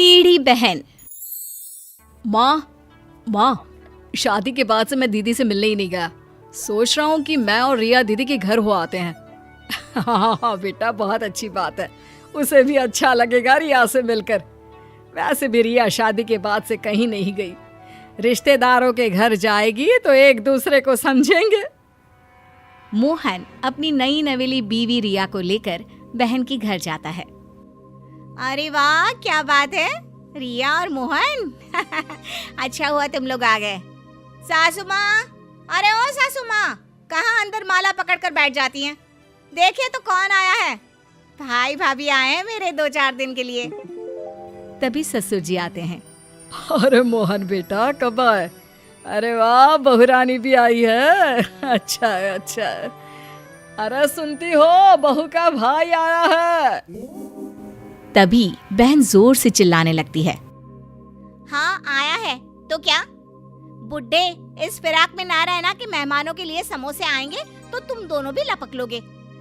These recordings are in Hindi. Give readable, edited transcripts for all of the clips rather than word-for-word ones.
टेढ़ी बहन। माँ, शादी के बाद से मैं दीदी से मिलने ही नहीं गया। सोच रहा हूँ कि मैं और रिया दीदी के घर हो आते हैं। हाँ बेटा, बहुत अच्छी बात है। उसे भी अच्छा लगेगा रिया से मिलकर। वैसे भी रिया शादी के बाद से कहीं नहीं गई। रिश्तेदारों के घर जाएगी तो एक दूसरे को समझेंगे। मोहन अपनी नई नवेली बीवी रिया को लेकर बहन के घर जाता है। अरे वाह, क्या बात है रिया और मोहन। अच्छा हुआ तुम लोग आ गए। सासू माँ, अरे ओ सासू माँ, कहाँ अंदर माला पकड़कर बैठ जाती हैं? देखिए तो कौन आया है। भाई भाभी आए हैं मेरे 2-4 दिन के लिए। तभी ससुर जी आते हैं। अरे मोहन बेटा, कब आए? अरे वाह, बहुरानी भी आई है। अच्छा है, अच्छा है। अरे सुनती हो, बहू का भाई आया है। तभी बहन जोर से चिल्लाने लगती है। हाँ आया है तो क्या? बुड्ढे इस फिराक में ना रहना कि मेहमानों के लिए समोसे आएंगे तो तुम दोनों भी लपक लोगे।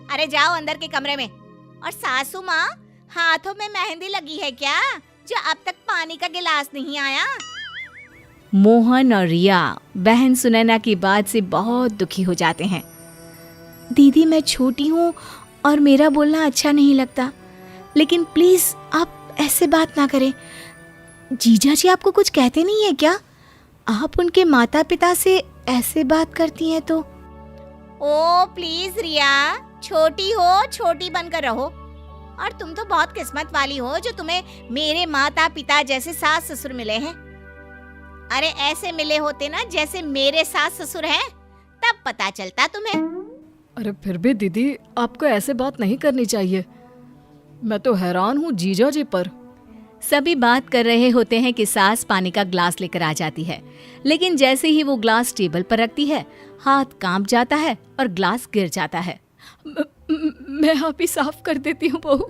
अरे जाओ अंदर के कमरे में। और सासू माँ, हाथों में मेहंदी लगी है क्या, जो अब तक पानी का गिलास नहीं आया? मोहन और रिया बहन सुनैना की बात से बहुत दुखी हो जाते हैं। दीदी, मैं छोटी हूँ और मेरा बोलना अच्छा नहीं लगता, लेकिन प्लीज आप ऐसे बात ना करें। जीजा जी आपको कुछ कहते नहीं है क्या? आप उनके माता पिता से ऐसे बात करती हैं तो। ओ प्लीज रिया, छोटी हो, छोटी बनकर रहो। और तुम तो बहुत किस्मत वाली हो जो तुम्हें मेरे माता पिता जैसे सास ससुर मिले हैं। अरे ऐसे मिले होते ना जैसे मेरे सास ससुर हैं, तब पता चलता तुम्हें। अरे फिर भी दीदी, आपको ऐसे बात नहीं करनी चाहिए। मैं तो हैरान हूँ जीजा जी पर। सभी बात कर रहे होते हैं कि सास पानी का ग्लास लेकर आ जाती है, लेकिन जैसे ही वो ग्लास टेबल पर रखती है, हाथ कांप जाता है और ग्लास गिर जाता है। मैं आप ही साफ कर देती हूँ बहू,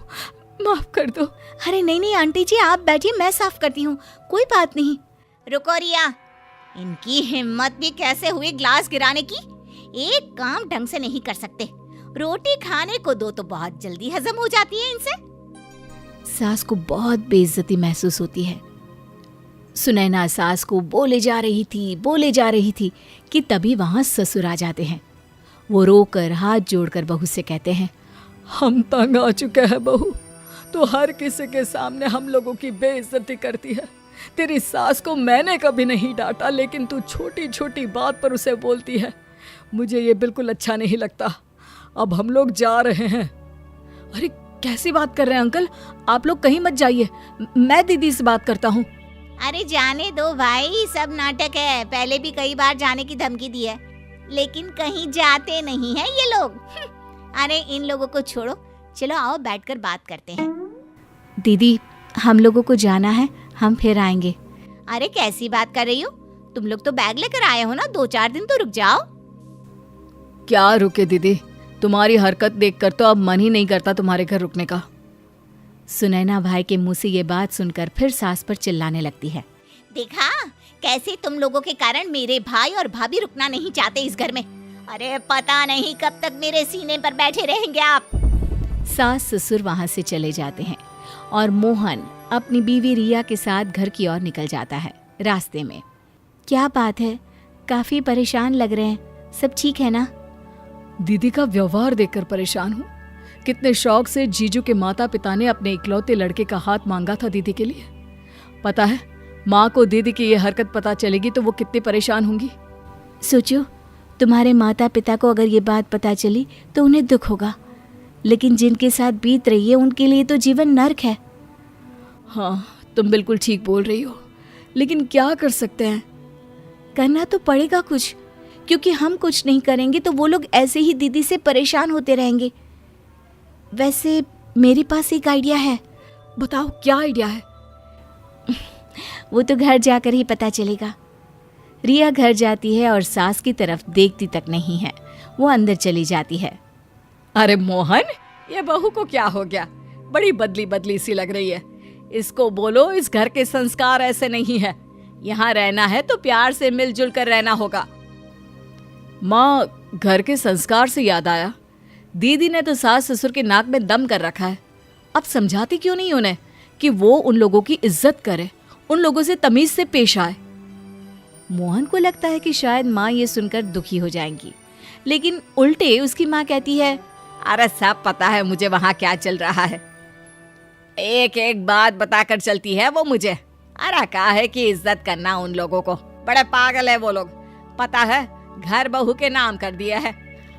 माफ कर दो। अरे नहीं नहीं आंटी जी, आप बैठिए, मैं साफ करती हूँ, कोई बात नहीं। रुको रिया, इनकी हिम्मत भी कैसे हुई ग्लास गिराने की? एक काम ढंग से नहीं कर सकते। रोटी खाने को दो तो बहुत जल्दी हजम हो जाती है इनसे। सास को बहुत बेइज्जती महसूस होती है। सुनैना सास को बोले जा रही थी कि तभी वहां ससुर आ जाते हैं। वो रोकर हाथ जोड़कर बहू से कहते हैं, हम तंग आ चुके हैं बहू, तो हर किसी के सामने हम लोगों की बेइज्जती करती है। तेरी सास को मैंने कभी नहीं डांटा, लेकिन तू छोटी छोटी बात पर उसे बोलती है। मुझे ये बिल्कुल अच्छा नहीं लगता। अब हम लोग जा रहे हैं। अरे कैसी बात कर रहे हैं अंकल, आप लोग कहीं मत जाइए, मैं दीदी से बात करता हूँ। अरे जाने दो भाई, सब नाटक है। पहले भी कई बार जाने की धमकी दी है, लेकिन कहीं जाते नहीं है ये लोग। अरे इन लोगों को छोड़ो, चलो आओ बैठकर बात करते हैं। दीदी, हम लोगों को जाना है, हम फिर आएंगे। अरे कैसी बात कर रही हो? तुम लोग तो बैग लेकर आए हो ना, 2-4 दिन तो रुक जाओ। क्या रुके दीदी, तुम्हारी हरकत देखकर तो अब मन ही नहीं करता तुम्हारे घर रुकने का। सुनैना भाई के मुंह से ये बात सुनकर फिर सास पर चिल्लाने लगती है। देखा कैसे तुम लोगों के कारण मेरे भाई और भाभी रुकना नहीं चाहते इस घर में। अरे पता नहीं कब तक मेरे सीने पर बैठे रहेंगे आप। सास ससुर वहां से चले जाते हैं और मोहन अपनी बीवी रिया के साथ घर की ओर निकल जाता है। रास्ते में, क्या बात है, काफी परेशान लग रहे हैं, सब ठीक है ना? दीदी का व्यवहार देखकर परेशान हूँ। कितने शौक से जीजू के माता पिता ने अपने इकलौते लड़के का हाथ मांगा था दीदी के लिए। पता है, माँ को दीदी की ये हरकत पता चलेगी तो वो कितनी परेशान होंगी। सोचो, तुम्हारे माता पिता को अगर ये बात पता चली तो उन्हें दुख होगा, लेकिन जिनके साथ बीत रही है उनके लिए तो जीवन नर्क है। हाँ, तुम बिल्कुल ठीक बोल रही हो, लेकिन क्या कर सकते हैं? करना तो पड़ेगा कुछ, क्योंकि हम कुछ नहीं करेंगे तो वो लोग ऐसे ही दीदी से परेशान होते रहेंगे। वैसे मेरे पास एक आइडिया है। बताओ, क्या आइडिया है? वो तो घर जाकर ही पता चलेगा। रिया घर जाती है और सास की तरफ देखती तक नहीं है, वो अंदर चली जाती है। अरे मोहन, ये बहू को क्या हो गया? बड़ी बदली बदली सी लग रही है। इसको बोलो इस घर के संस्कार ऐसे नहीं है। यहाँ रहना है तो प्यार से मिलजुल कर रहना होगा। माँ, घर के संस्कार से याद आया, दीदी ने तो सास ससुर के नाक में दम कर रखा है। अब समझाती क्यों नहीं उन्हें कि वो उन लोगों की इज्जत करे, उन लोगों से तमीज से पेश आए। मोहन को लगता है कि शायद माँ ये सुनकर दुखी हो जाएंगी, लेकिन उल्टे उसकी माँ कहती है, अरे सब पता है मुझे वहाँ क्या चल रहा है, एक एक बात बताकर चलती है वो मुझे। अरे कहा है कि इज्जत करना उन लोगों को, बड़े पागल है वो लोग। पता है घर बहू के नाम कर दिया है,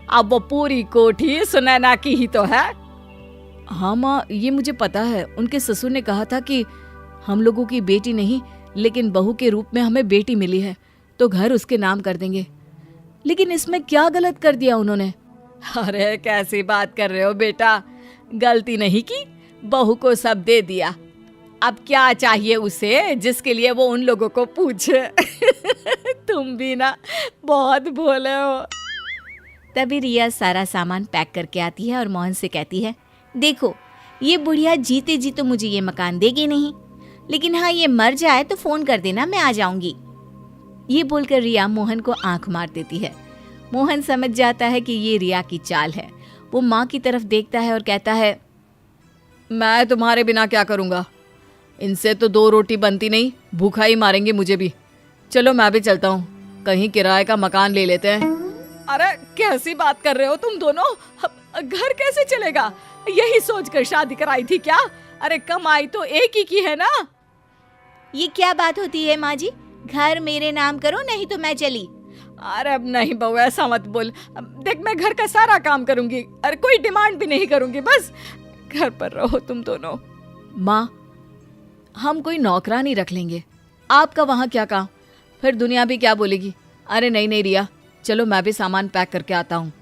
अब वो पूरी कोठी सुनैना की ही तो है। हाँ माँ, ये मुझे पता है। उनके ससुर ने कहा था कि हम लोगों की बेटी नहीं लेकिन बहू के रूप में हमें बेटी मिली है तो घर उसके नाम कर देंगे। लेकिन इसमें क्या गलत कर दिया उन्होंने? अरे कैसी बात कर रहे हो बेटा, गलती नहीं की, बहू को सब दे दिया। अब क्या चाहिए उसे जिसके लिए वो उन लोगों को पूछे। तुम भी ना बहुत भोले हो। तभी रिया सारा सामान पैक करके आती है और मोहन से कहती है, देखो ये बुढ़िया जीते जी तो मुझे ये मकान देगी नहीं, लेकिन हाँ ये मर जाए तो फोन कर देना, मैं आ जाऊंगी। ये बोलकर रिया मोहन को आंख मार देती है। मोहन समझ जाता है कि ये रिया की चाल है। वो माँ की तरफ देखता है और कहता है, मैं तुम्हारे बिना क्या करूँगा, इनसे तो 2 रोटी बनती नहीं, भूखा ही मारेंगे मुझे भी। चलो मैं भी चलता हूँ, कहीं किराए का मकान ले लेते हैं। अरे कैसी बात कर रहे हो तुम दोनों, घर कैसे चलेगा? यही सोचकर शादी कराई थी क्या? अरे कमाई तो एक ही की है ना। ये क्या बात होती है माँ जी, घर मेरे नाम करो नहीं तो मैं चली। अरे अब नहीं बहू, ऐसा मत बोल। देख मैं घर का सारा काम करूंगी, अरे कोई डिमांड भी नहीं करूंगी, बस घर पर रहो तुम दोनों। माँ, हम कोई नौकरानी रख लेंगे, आपका वहाँ क्या काम, फिर दुनिया भी क्या बोलेगी। अरे नहीं नहीं रिया, चलो मैं भी सामान पैक करके आता हूँ।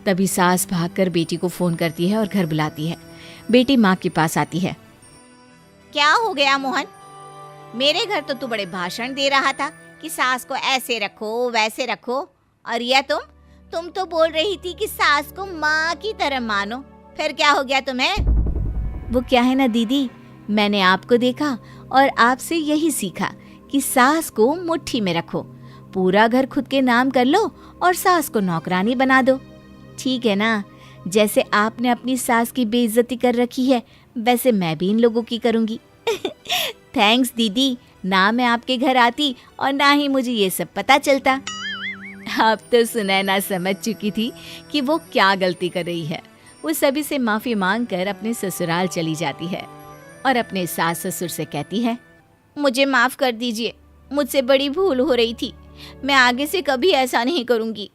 तभी सास भागकर बेटी को फोन करती है और घर बुलाती है। बेटी माँ के पास आती है। क्या हो गया मोहन, मेरे घर तो तू बड़े भाषण दे रहा था कि सास को ऐसे रखो वैसे रखो, और या तुम तो बोल रही थी कि सास को माँ की तरह मानो, फिर क्या हो गया तुम्हें? वो क्या है ना दीदी, मैंने आपको देखा और आपसे यही सीखा कि सास को मुट्ठी में रखो, पूरा घर खुद के नाम कर लो और सास को नौकरानी बना दो, ठीक है ना? जैसे आपने अपनी सास की बेइज्जती कर रखी है वैसे मैं भी इन लोगों की करूंगी। थैंक्स दीदी, ना मैं आपके घर आती और ना ही मुझे ये सब पता चलता। अब तो सुनैना समझ चुकी थी कि वो क्या गलती कर रही है। वो सभी से माफी मांगकर अपने ससुराल चली जाती है और अपने सास ससुर से कहती है, मुझे माफ कर दीजिए, मुझसे बड़ी भूल हो रही थी, मैं आगे से कभी ऐसा नहीं करूंगी।